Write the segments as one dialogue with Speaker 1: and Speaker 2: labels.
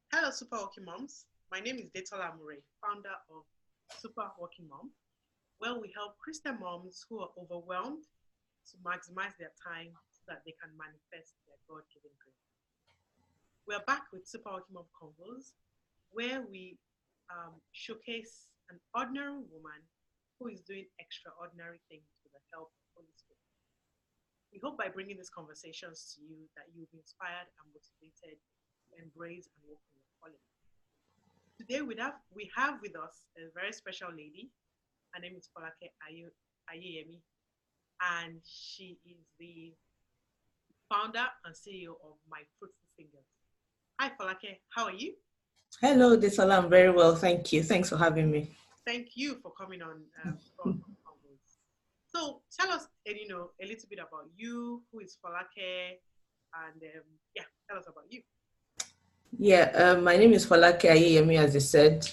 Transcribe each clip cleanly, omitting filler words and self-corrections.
Speaker 1: Hello, Super Working Moms. My name is Detola Mure, founder of Super Working Mum, where we help Christian moms who are overwhelmed to maximize their time so that they can manifest their God-given grace. We're back with Super Working Mum Convos, where we showcase an ordinary woman who is doing extraordinary things with the help of Holy Spirit. We hope by bringing these conversations to you that you'll be inspired and motivated to embrace and walk in your calling. Today we have with us a very special lady. Her name is Folake Ayeyemi, and she is the founder and CEO of My Fruitful Fingers. Hi, Folake. How are you?
Speaker 2: Hello, Desola. I'm very well, thank you. Thanks for having me.
Speaker 1: Thank you for coming on Convos. So tell us, a little bit about you. Who is Folake? And tell us about you.
Speaker 2: My name is Folake Ayeyemi, as I said.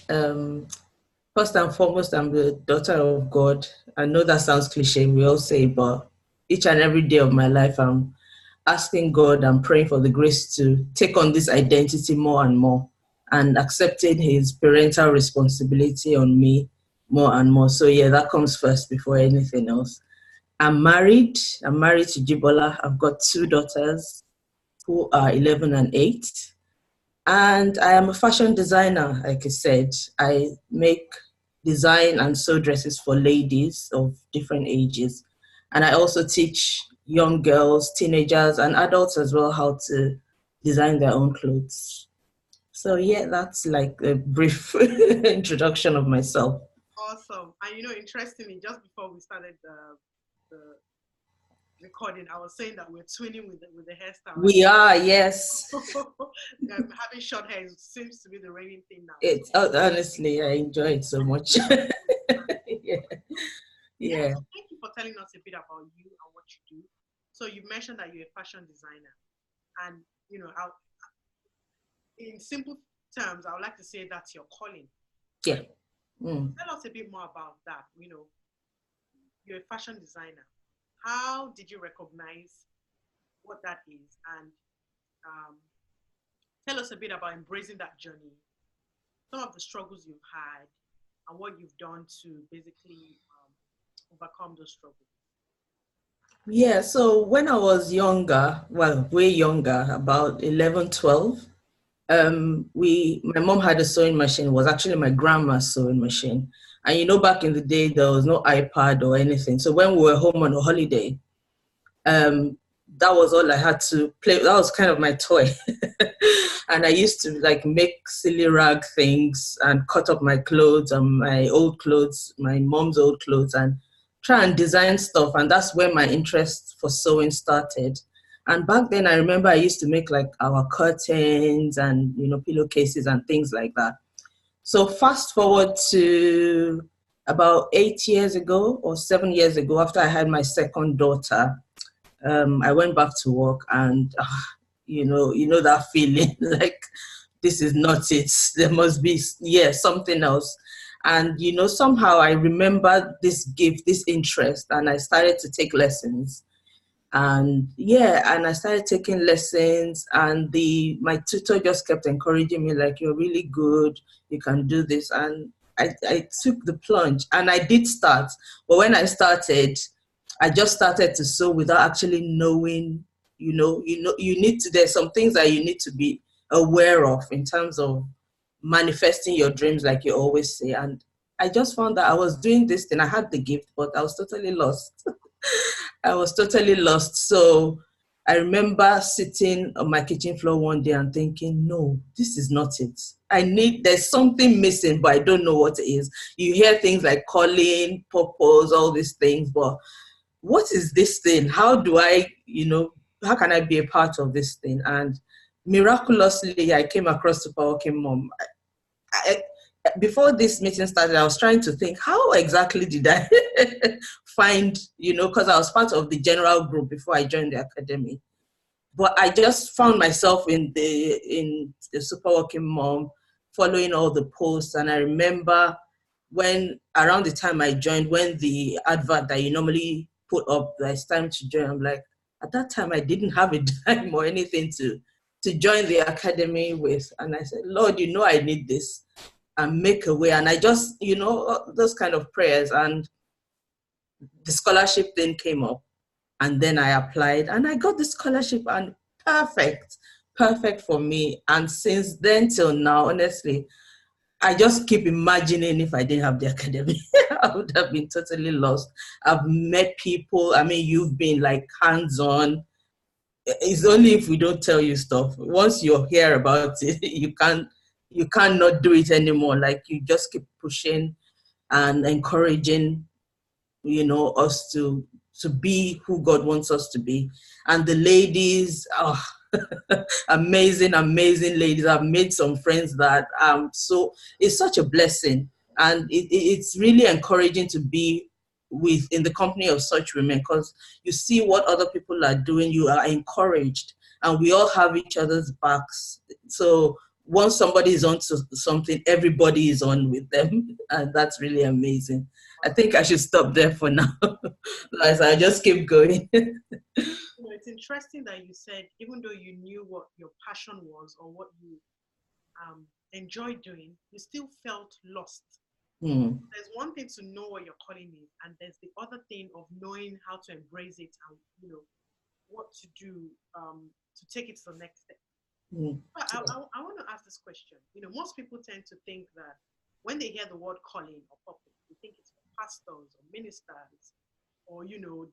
Speaker 2: First and foremost, I'm the daughter of God. I know that sounds cliche, we all say, but each and every day of my life, I'm asking God and praying for the grace to take on this identity more and more and accepting his parental responsibility on me more and more. So that comes first before anything else. I'm married to Jibola. I've got 2 daughters who are 11 and 8. And I am a fashion designer, like I said. I make design and sew dresses for ladies of different ages. And I also teach young girls, teenagers, and adults as well how to design their own clothes. So that's like a brief introduction of myself.
Speaker 1: Awesome. And interestingly, just before we started the recording, I was saying that we're twinning with the hairstyle.
Speaker 2: We are, yes.
Speaker 1: Having short hair seems to be the reigning thing now.
Speaker 2: It's honestly, I enjoy it so much. Yeah.
Speaker 1: So thank you for telling us a bit about you and what you do. So you mentioned that you're a fashion designer, and in simple terms, I would like to say that's your calling.
Speaker 2: Yeah.
Speaker 1: Tell us a bit more about that. You're a fashion designer. How did you recognize what that is? And tell us a bit about embracing that journey, some of the struggles you've had, and what you've done to basically overcome those struggles.
Speaker 2: Yeah, so when I was younger, way younger, about 11, 12, my mom had a sewing machine. It was actually my grandma's sewing machine. And back in the day, there was no iPad or anything. So when we were home on a holiday, that was all I had to play. That was kind of my toy. And I used to make silly rag things and cut up my clothes and my old clothes, my mom's old clothes, and try and design stuff. And that's where my interest for sewing started. And back then, I remember I used to make our curtains and, pillowcases and things like that. So fast forward to about 8 years ago or 7 years ago, after I had my second daughter, I went back to work and, that feeling like this is not it. There must be, something else. And, somehow I remembered this gift, this interest, and I started to take lessons. And I started taking lessons, and my tutor just kept encouraging me, you're really good, you can do this. And I took the plunge, and I did start. But when I started, I just started to sew without actually knowing, there's some things that you need to be aware of in terms of manifesting your dreams, like you always say. And I just found that I was doing this thing. I had the gift, but I was totally lost. I was totally lost. So I remember sitting on my kitchen floor one day and thinking, no, this is not it. There's something missing, but I don't know what it is. You hear things like calling, purpose, all these things, but what is this thing? How do I, how can I be a part of this thing? And miraculously, I came across Super Working Mum. Before this meeting started, I was trying to think, how exactly did I find, because I was part of the general group before I joined the academy. But I just found myself in the Super Working Mum, following all the posts. And I remember around the time I joined, when the advert that you normally put up, that it's time to join, I'm like, at that time, I didn't have a dime or anything to to join the academy with. And I said, Lord, you know I need this, and make a way. And I just, those kind of prayers, and the scholarship then came up, and then I applied and I got the scholarship, and perfect for me. And since then till now, honestly, I just keep imagining if I didn't have the academy, I would have been totally lost. I've met people. I mean, you've been like hands-on. It's only if we don't tell you stuff. Once you hear about it, you can't not do it anymore. Like, you just keep pushing and encouraging, us to be who God wants us to be. And the ladies, amazing ladies. I've made some friends that so it's such a blessing, and it's really encouraging to be in the company of such women, because you see what other people are doing, you are encouraged, and we all have each other's backs. So once somebody is on to something, everybody is on with them, and that's really amazing. I think I should stop there for now. Like, I'll just keep going.
Speaker 1: It's interesting that you said, even though you knew what your passion was or what you enjoyed doing, you still felt lost. There's one thing to know what your calling is, and there's the other thing of knowing how to embrace it and what to do to take it to the next step. I want to ask this question. Most people tend to think that when they hear the word calling or purpose, they think it's for pastors or ministers or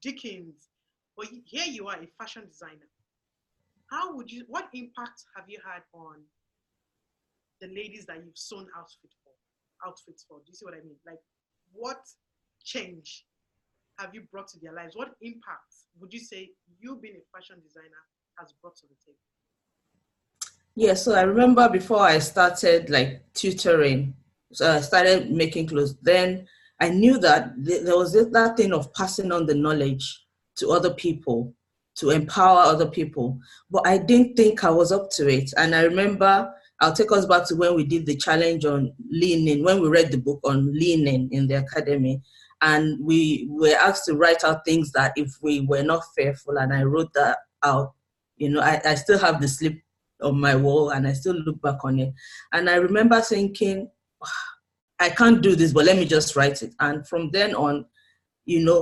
Speaker 1: deacons. But here you are, a fashion designer. What impact have you had on the ladies that you've sewn outfits for? Do you see what I mean? Like, what change have you brought to their lives? What impact would you say you being a fashion designer has brought to the table?
Speaker 2: Yeah, so I remember before I started like tutoring, so I started making clothes. Then I knew that there was that thing of passing on the knowledge to other people, to empower other people. But I didn't think I was up to it. And I remember, I'll take us back to when we did the challenge on leaning, when we read the book on leaning in the academy. And we were asked to write out things that if we were not fearful, and I wrote that out. I still have the slip on my wall, and I still look back on it. And I remember thinking, I can't do this, but let me just write it. And from then on,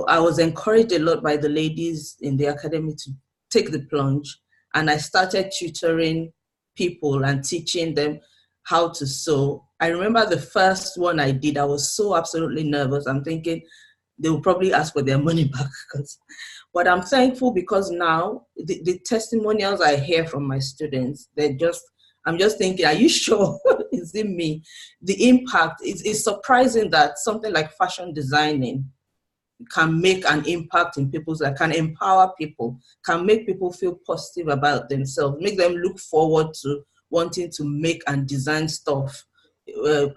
Speaker 2: I was encouraged a lot by the ladies in the academy to take the plunge. And I started tutoring people and teaching them how to sew. I remember the first one I did, I was so absolutely nervous. I'm thinking they will probably ask for their money back. But I'm thankful because now the testimonials I hear from my students, I'm just thinking, are you sure? Is it me? The impact is surprising that something like fashion designing can make an impact in people's life, can empower people, can make people feel positive about themselves, make them look forward to wanting to make and design stuff,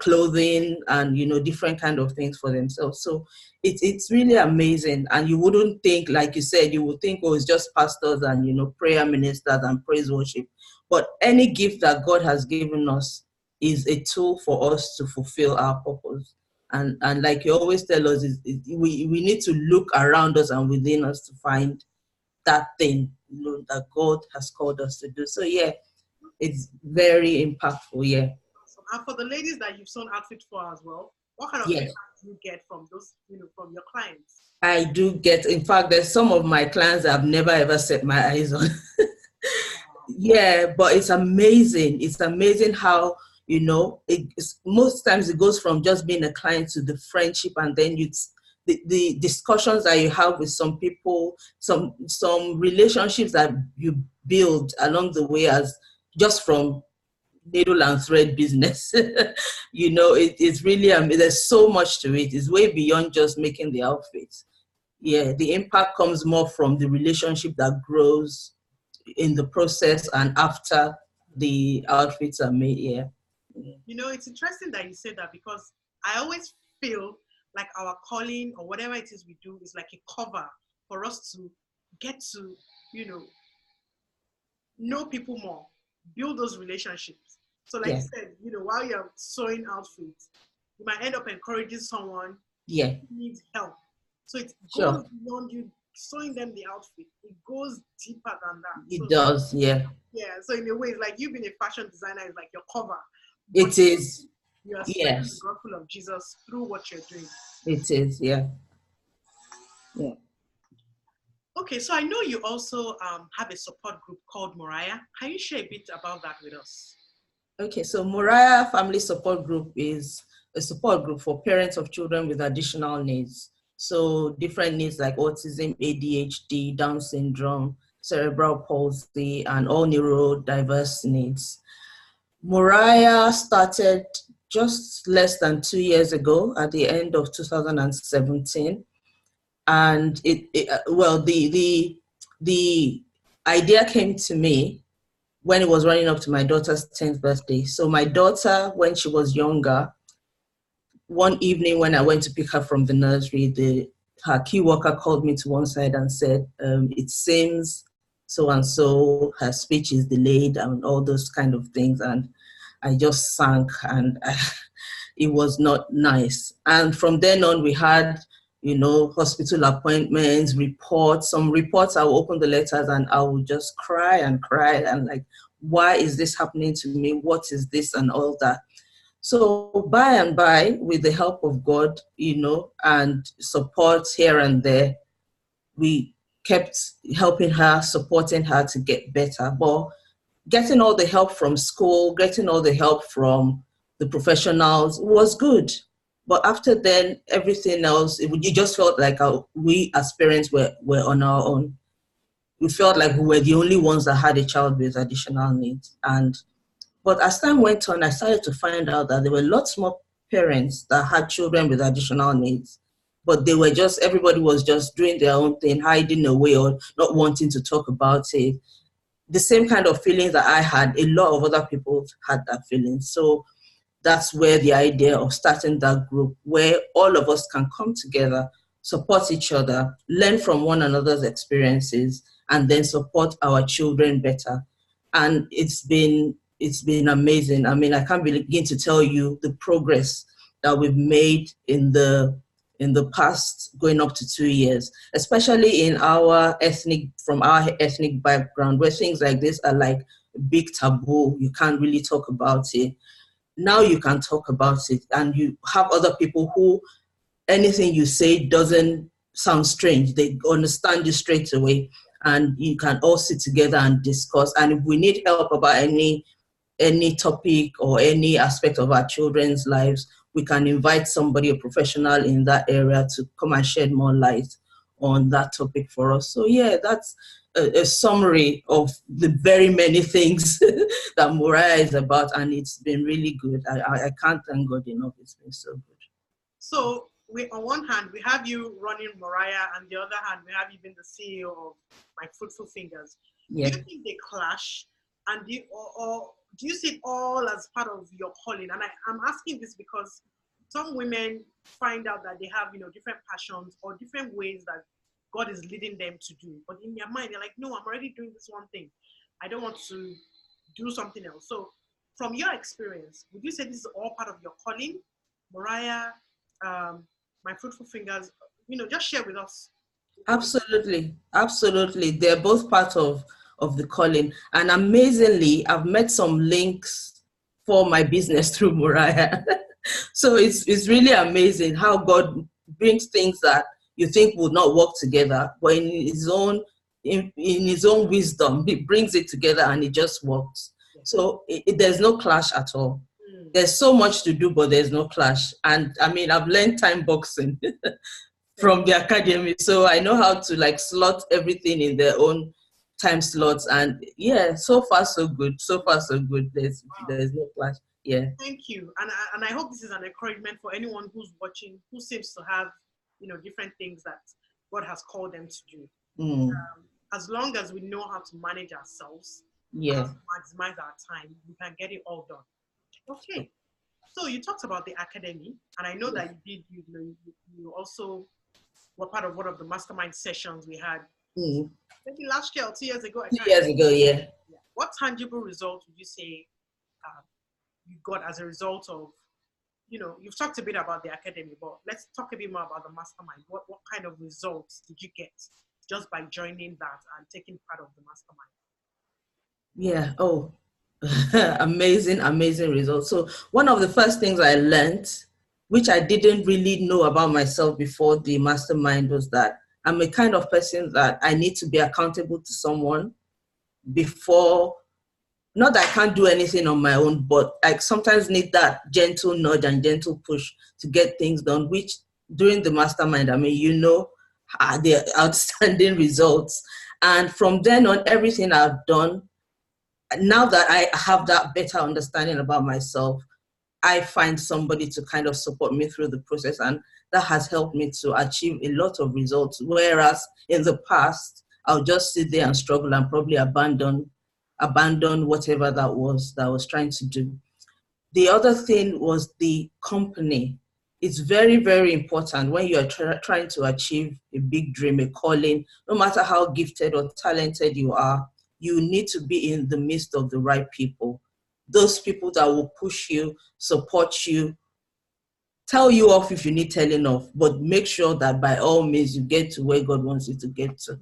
Speaker 2: clothing and different kind of things for themselves. So it's really amazing. And you wouldn't think, like you said, you would think, oh, it's just pastors and prayer ministers and praise worship. But any gift that God has given us is a tool for us to fulfill our purpose. And like you always tell us, we need to look around us and within us to find that thing that God has called us to do. So yeah, it's very impactful. Yeah.
Speaker 1: And for the ladies that you've sewn outfit for as well, what kind of feedback do you get from those, from your clients? I
Speaker 2: do get, in fact, there's some of my clients I've never ever set my eyes on. Yeah, but it's amazing. It's amazing how most times it goes from just being a client to the friendship, and then the discussions that you have with some people, some relationships that you build along the way, as just from needle and thread business. It's really, there's so much to it. It's way beyond just making the outfits. Yeah, the impact comes more from the relationship that grows in the process and after the outfits are made. Yeah.
Speaker 1: It's interesting that you said that, because I always feel like our calling or whatever it is we do is like a cover for us to get to, know people more, build those relationships. So like you said, while you're sewing outfits, you might end up encouraging someone who needs help. So it goes beyond you sewing them the outfit, it goes deeper than that.
Speaker 2: It
Speaker 1: So
Speaker 2: does, yeah.
Speaker 1: yeah, so in a way, it's like you being a fashion designer is like your cover, but
Speaker 2: It is,
Speaker 1: you are spreading the
Speaker 2: yes.
Speaker 1: gospel of Jesus through what you're doing.
Speaker 2: It is, yeah. Yeah.
Speaker 1: Okay, so I know you also have a support group called Moriah. Can you share a bit about that with us?
Speaker 2: Okay, so Moriah Family Support Group is a support group for parents of children with additional needs. So different needs like autism, ADHD, Down syndrome, cerebral palsy, and all neurodiverse needs. Moriah started just less than 2 years ago at the end of 2017. And the idea came to me when it was running up to my daughter's 10th birthday. So my daughter, when she was younger, one evening when I went to pick her from the nursery, her key worker called me to one side and said, it seems so and so, her speech is delayed and all those kind of things. And I just sank, and it was not nice. And from then on, we had, hospital appointments, reports. Some reports, I will open the letters and I will just cry and cry and like, why is this happening to me? What is this and all that? So by and by, with the help of God, and support here and there, we kept helping her, supporting her to get better. But getting all the help from school, getting all the help from the professionals was good. But after then, everything else, you just felt like we as parents were on our own. We felt like we were the only ones that had a child with additional needs. But as time went on, I started to find out that there were lots more parents that had children with additional needs. But everybody was just doing their own thing, hiding away or not wanting to talk about it. The same kind of feelings that I had, a lot of other people had that feeling. So that's where the idea of starting that group, where all of us can come together, support each other, learn from one another's experiences, and then support our children better. And it's been amazing. I mean, I can't begin to tell you the progress that we've made in the past going up to 2 years, especially from our ethnic background, where things like this are like big taboo. You can't really talk about it. Now you can talk about it, and you have other people who anything you say doesn't sound strange. They understand you straight away, and you can all sit together and discuss. And if we need help about any topic or any aspect of our children's lives, we can invite somebody, a professional in that area, to come and shed more light on that topic for us. So yeah, that's a summary of the very many things that Moriah is about, and it's been really good. I can't thank God enough. It's been so good.
Speaker 1: So on one hand, we have you running Moriah, and the other hand, we have you being the CEO of my Fruitful Fingers.
Speaker 2: Yeah.
Speaker 1: Do you think they clash? And or do you see it all as part of your calling? And I'm asking this because some women find out that they have, different passions or different ways that God is leading them to do. But in their mind, they're like, no, I'm already doing this one thing. I don't want to do something else. So from your experience, would you say this is all part of your calling? Moriah, my Fruitful Fingers, just share with us.
Speaker 2: Absolutely. They're both part of the calling. And amazingly, I've met some links for my business through Moriah. So it's really amazing how God brings things that you think would not work together, but in his own wisdom, he brings it together and it just works. So there's no clash at all. There's so much to do, but there's no clash. And I mean, I've learned time boxing from the academy, so I know how to like slot everything in their own time slots. And yeah, so far so good. There's no clash. Yeah.
Speaker 1: Thank you, and I hope this is an encouragement for anyone who's watching, who seems to have different things that God has called them to do. As long as we know how to manage ourselves, how to maximize our time, we can get it all done. Okay, so you talked about the academy, and I know that you also were part of one of the mastermind sessions we had maybe last year or 2 years ago.
Speaker 2: 2 years ago, yeah.
Speaker 1: What tangible results would you say you got as a result of, you've talked a bit about the academy, but let's talk a bit more about the mastermind. What kind of results did you get just by joining that and taking part of the mastermind?
Speaker 2: Yeah. Oh, amazing, amazing results. So one of the first things I learned, which I didn't really know about myself before the mastermind, was that I'm a kind of person that I need to be accountable to someone before. Not that I can't do anything on my own, but I sometimes need that gentle nudge and gentle push to get things done, which during the mastermind, I mean, the outstanding results. And from then on, everything I've done, now that I have that better understanding about myself, I find somebody to kind of support me through the process. And that has helped me to achieve a lot of results. Whereas in the past, I'll just sit there and struggle and probably abandon whatever that I was trying to do. The other thing was the company. It's very, very important when you are trying to achieve a big dream, a calling, no matter how gifted or talented you are, you need to be in the midst of the right people. Those people that will push you, support you, tell you off if you need telling off, but make sure that by all means you get to where God wants you to get to.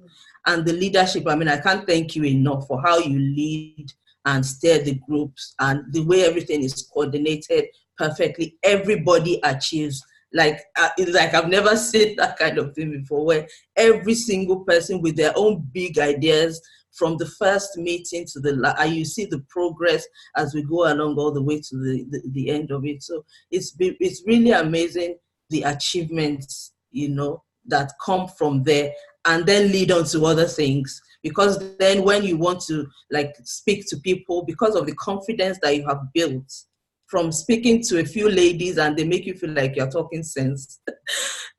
Speaker 2: And the leadership, I mean, I can't thank you enough for how you lead and steer the groups and the way everything is coordinated perfectly. Everybody achieves. It's like I've never seen that kind of thing before, where every single person with their own big ideas from the first meeting to and you see the progress as we go along all the way to the end of it. So it's really amazing, the achievements, that come from there and then lead on to other things. Because then when you want to speak to people, because of the confidence that you have built from speaking to a few ladies and they make you feel like you're talking sense,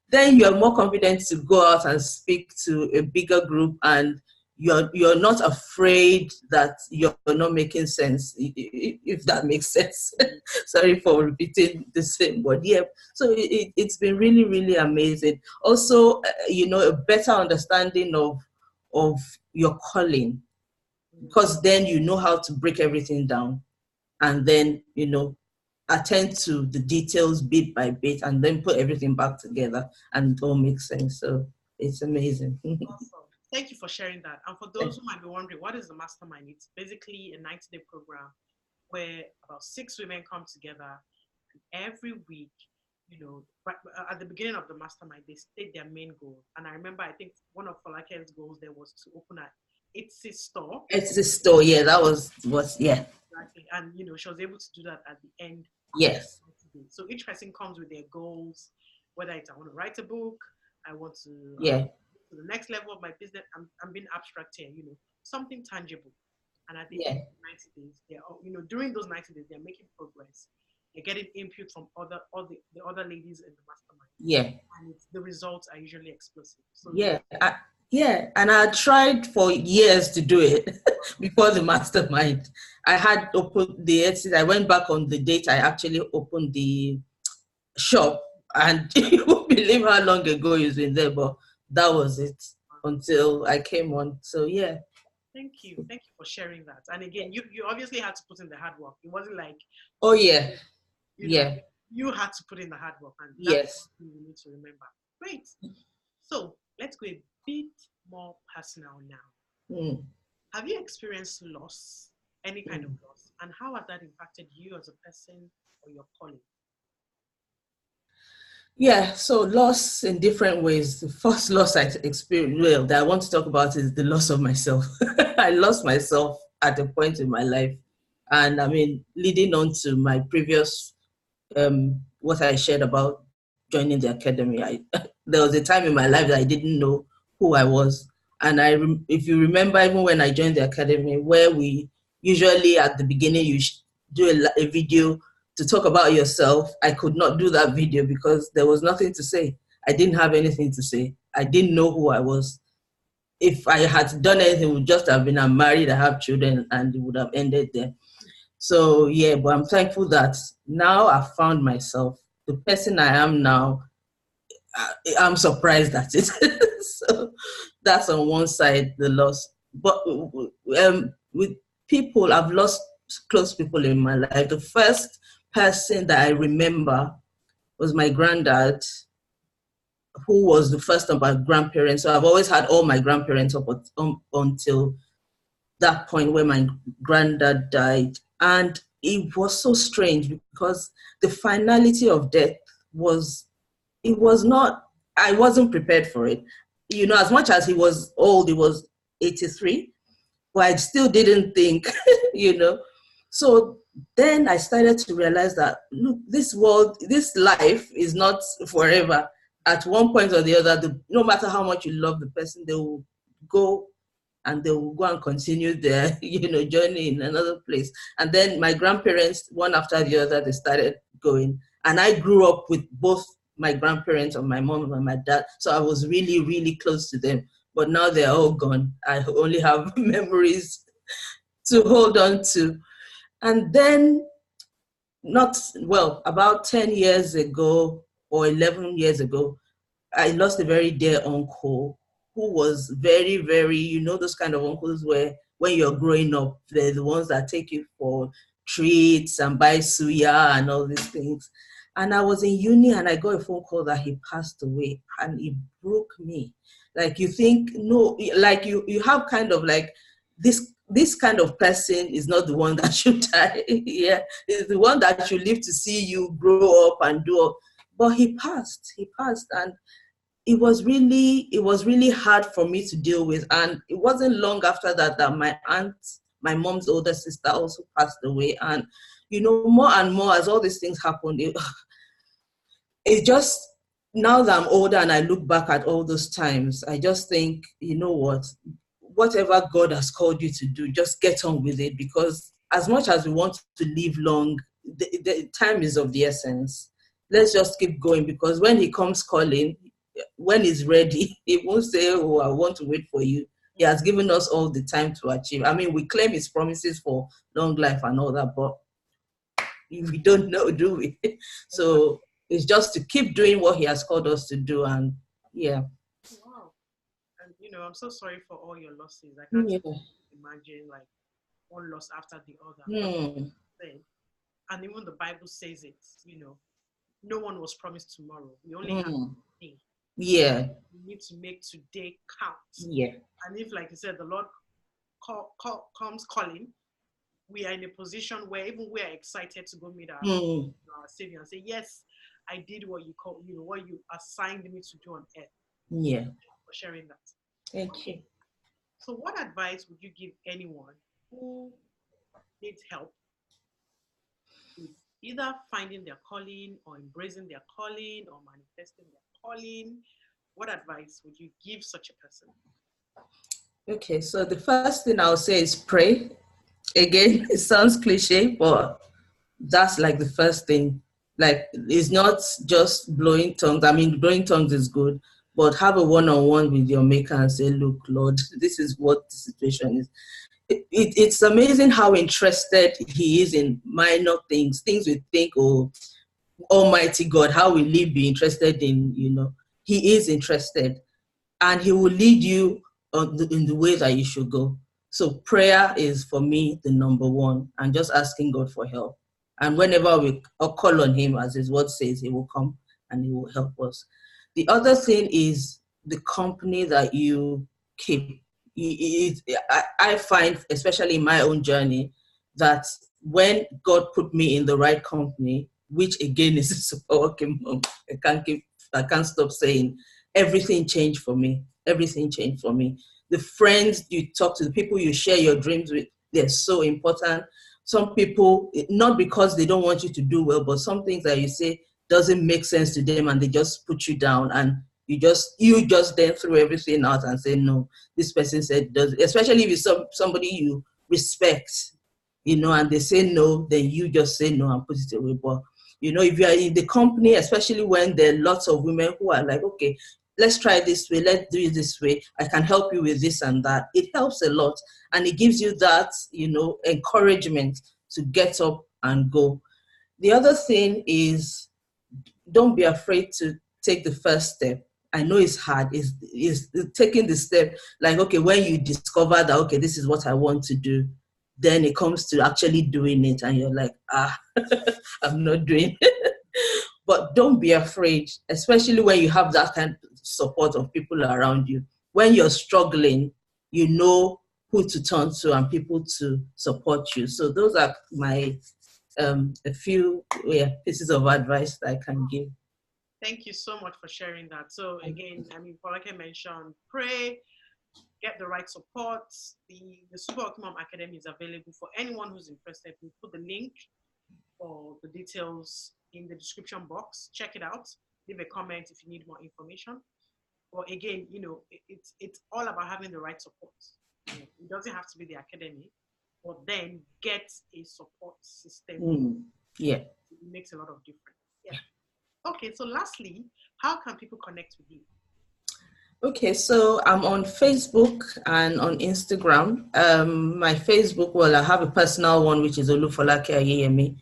Speaker 2: then you're more confident to go out and speak to a bigger group, and you're not afraid that you're not making sense, if that makes sense. Sorry for repeating the same word. Yeah. So it's been really, really amazing. Also, a better understanding of your calling, because then you know how to break everything down and then, attend to the details bit by bit and then put everything back together and it all makes sense. So it's amazing.
Speaker 1: Awesome. Thank you for sharing that. And for those who might be wondering, what is the mastermind? It's basically a 90-day program where about 6 women come together, and every week, at the beginning of the mastermind, they state their main goal. And I remember, I think one of Folake's goals there was to open an Etsy store.
Speaker 2: Etsy store, yeah, that was yeah.
Speaker 1: Exactly. And she was able to do that at the end.
Speaker 2: Yes.
Speaker 1: So each person comes with their goals, whether it's I want to write a book, I want to to the next level of my business. I'm being abstract here, something tangible. And at the end of 90 days, they're during those 90 days, they're making progress. They're getting input from the other ladies in the mastermind.
Speaker 2: Yeah.
Speaker 1: And the results are usually explosive. So
Speaker 2: and I tried for years to do it before the mastermind. I had opened the Etsy. I went back on the date I actually opened the shop, and you won't believe how long ago it's been there, but that was it until I came on. So yeah.
Speaker 1: Thank you for sharing that. And again, you obviously had to put in the hard work. It wasn't like,
Speaker 2: oh yeah,
Speaker 1: you had to put in the hard work, and
Speaker 2: that's
Speaker 1: what you need to remember. Great. So let's go a bit more personal now. Have you experienced loss, any kind of loss, and how has that impacted you as a person or your calling?
Speaker 2: Yeah, so loss in different ways. The first loss I experienced, that I want to talk about, is the loss of myself. I lost myself at a point in my life. And I mean, leading on to my previous, what I shared about joining the academy, there was a time in my life that I didn't know who I was. And if you remember, even when I joined the academy, where we usually at the beginning, you do a video to talk about yourself, I could not do that video because there was nothing to say. I didn't have anything to say. I didn't know who I was. If I had done anything, it would just have been, I'm married, I have children, and it would have ended there. So yeah, but I'm thankful that now I've found myself, the person I am now. I'm surprised at it. So that's on one side, the loss. But with people, I've lost close people in my life. The first person that I remember was my granddad, who was the first of my grandparents. So I've always had all my grandparents up until that point where my granddad died. And it was so strange because the finality of death it was not, I wasn't prepared for it. As much as he was old, he was 83, but I still didn't think, you know. So then I started to realize that, look, this world, this life is not forever. At one point or the other, no matter how much you love the person, they will go and they will go and continue their, journey in another place. And then my grandparents, one after the other, they started going. And I grew up with both my grandparents, on my mom and my dad. So I was really, really close to them. But now they're all gone. I only have memories to hold on to. And then, about 10 years ago or 11 years ago, I lost a very dear uncle who was very, very, those kind of uncles where when you're growing up, they're the ones that take you for treats and buy suya and all these things. And I was in uni and I got a phone call that he passed away, and it broke me. Like, you think, no, like you have kind of like this kind of person is not the one that should die. Yeah, it's the one that should live to see you grow up and do all. But he passed, and it was really hard for me to deal with. And it wasn't long after that my aunt, my mom's older sister, also passed away. And more and more as all these things happened, it just, now that I'm older and I look back at all those times, I just think, whatever God has called you to do, just get on with it. Because as much as we want to live long, the time is of the essence. Let's just keep going, because when he comes calling, when he's ready, he won't say, oh, I want to wait for you. He has given us all the time to achieve. I mean, we claim his promises for long life and all that, but we don't know, do we? So it's just to keep doing what he has called us to do. And yeah.
Speaker 1: Wow. And I'm so sorry for all your losses. I can't imagine like one loss after the other. And even the Bible says it, no one was promised tomorrow. We only have today.
Speaker 2: Yeah.
Speaker 1: We need to make today count.
Speaker 2: Yeah.
Speaker 1: And if, like you said, the Lord comes calling, we are in a position where even we are excited to go meet our Savior and say, yes, I did what you called, what you assigned me to do on earth.
Speaker 2: Yeah.
Speaker 1: Thank you for sharing that.
Speaker 2: Thank you.
Speaker 1: So what advice would you give anyone who needs help with either finding their calling or embracing their calling or manifesting their calling? What advice would you give such a person?
Speaker 2: Okay, so the first thing I'll say is pray. Again, it sounds cliche, but that's like the first thing. Like, it's not just blowing tongues. I mean, blowing tongues is good, but have a one-on-one with your maker and say, look, Lord, this is what the situation is. It's amazing how interested he is in minor things we think, oh, Almighty God, how will he be interested in, he is interested, and he will lead you in the way that you should go. So prayer is, for me, the number one, and just asking God for help. And whenever we call on him, as his word says, he will come and he will help us. The other thing is the company that you keep. I find, especially in my own journey, that when God put me in the right company, which again is a Super Working Mom, I can't stop saying, everything changed for me. Everything changed for me. The friends you talk to, the people you share your dreams with, they're so important. Some people, not because they don't want you to do well, but some things that you say doesn't make sense to them, and they just put you down, and you just then throw everything out and say, no, this person said does, especially if it's somebody you respect, and they say no, then you just say no and put it away. But if you are in the company, especially when there are lots of women who are like, okay, let's try this way, let's do it this way, I can help you with this and that, it helps a lot. And it gives you that, encouragement to get up and go. The other thing is, don't be afraid to take the first step. I know it's hard, is taking the step, like, okay, when you discover that, okay, this is what I want to do, then it comes to actually doing it, and you're like, I'm not doing it. but don't be afraid, especially when you have that kind of support of people around you. When you're struggling, you know who to turn to and people to support you. So those are my a few pieces of advice that I can give.
Speaker 1: Thank you so much for sharing that. So again, I mean, Folake mentioned, pray, get the right support. The Super Working Mum Academy is available for anyone who's interested. We'll put the link or the details in the description box. Check it out. Leave a comment if you need more information. But again, you know, it's all about having the right support. You know, it doesn't have to be the academy, but then get a support system.
Speaker 2: Yeah.
Speaker 1: It makes a lot of difference. Yeah. Okay, so lastly, how can people connect with you?
Speaker 2: Okay, so I'm on Facebook and on Instagram. My Facebook, well, I have a personal one, which is Folake Ayeyemi,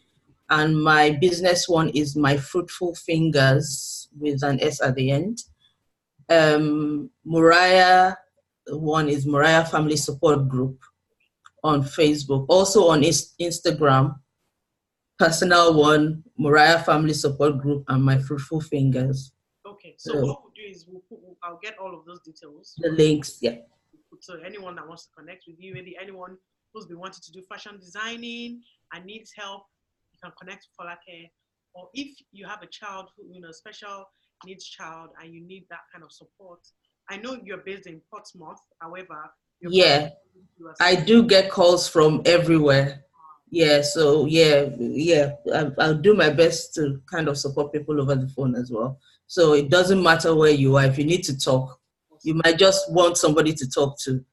Speaker 2: and my business one is My Fruitful Fingers with an S at the end. Moriah one is Moriah Family Support Group on Facebook. Also on Instagram, personal one, Moriah Family Support Group and My Fruitful Fingers.
Speaker 1: Okay, so what we'll do is I'll get all of those details.
Speaker 2: The links, yeah.
Speaker 1: So anyone that wants to connect with you, maybe anyone who's been wanting to do fashion designing and needs help, you can connect with Folake. Or if you have a child who, you know, special needs child and you need that kind of support. I know you're based in Portsmouth, however,
Speaker 2: yeah, I do get calls from everywhere. Yeah, so I'll do my best to kind of support people over the phone as well. So it doesn't matter where you are. If you need to talk, you might just want somebody to talk to.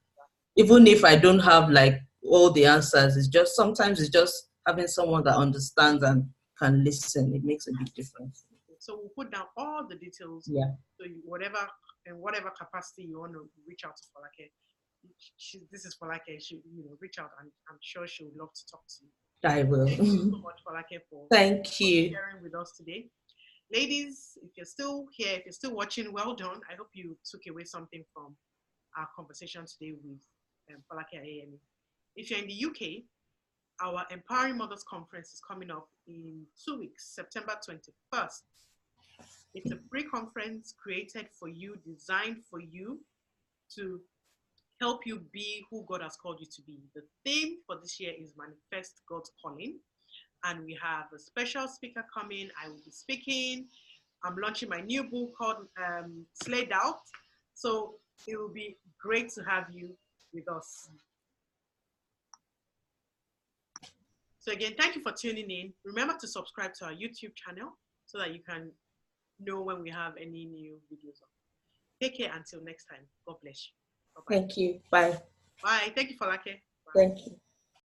Speaker 2: Even if I don't have like all the answers, it's just sometimes it's just having someone that understands and can listen. It makes a big difference.
Speaker 1: So we'll put down all the details.
Speaker 2: Yeah.
Speaker 1: So in whatever capacity you want to reach out to Folake, this is Folake. She, you know, reach out, and I'm sure she would love to talk to you.
Speaker 2: I will.
Speaker 1: Thank you so much, Folake, for sharing with us today. Ladies, if you're still here, if you're still watching, well done. I hope you took away something from our conversation today with Folake Ayeyemi. If you're in the UK, our Empowering Mothers Conference is coming up in 2 weeks, September 21st. It's a free conference created for you, designed for you to help you be who God has called you to be. The theme for this year is Manifest God's Calling. And we have a special speaker coming. I will be speaking. I'm launching my new book called Slayed Out. So it will be great to have you with us. So again, thank you for tuning in. Remember to subscribe to our YouTube channel so that you can know when we have any new videos. Take care until next time. God bless you.
Speaker 2: Bye-bye. Thank you. Bye.
Speaker 1: Bye. Thank you, Folake.
Speaker 2: Thank you.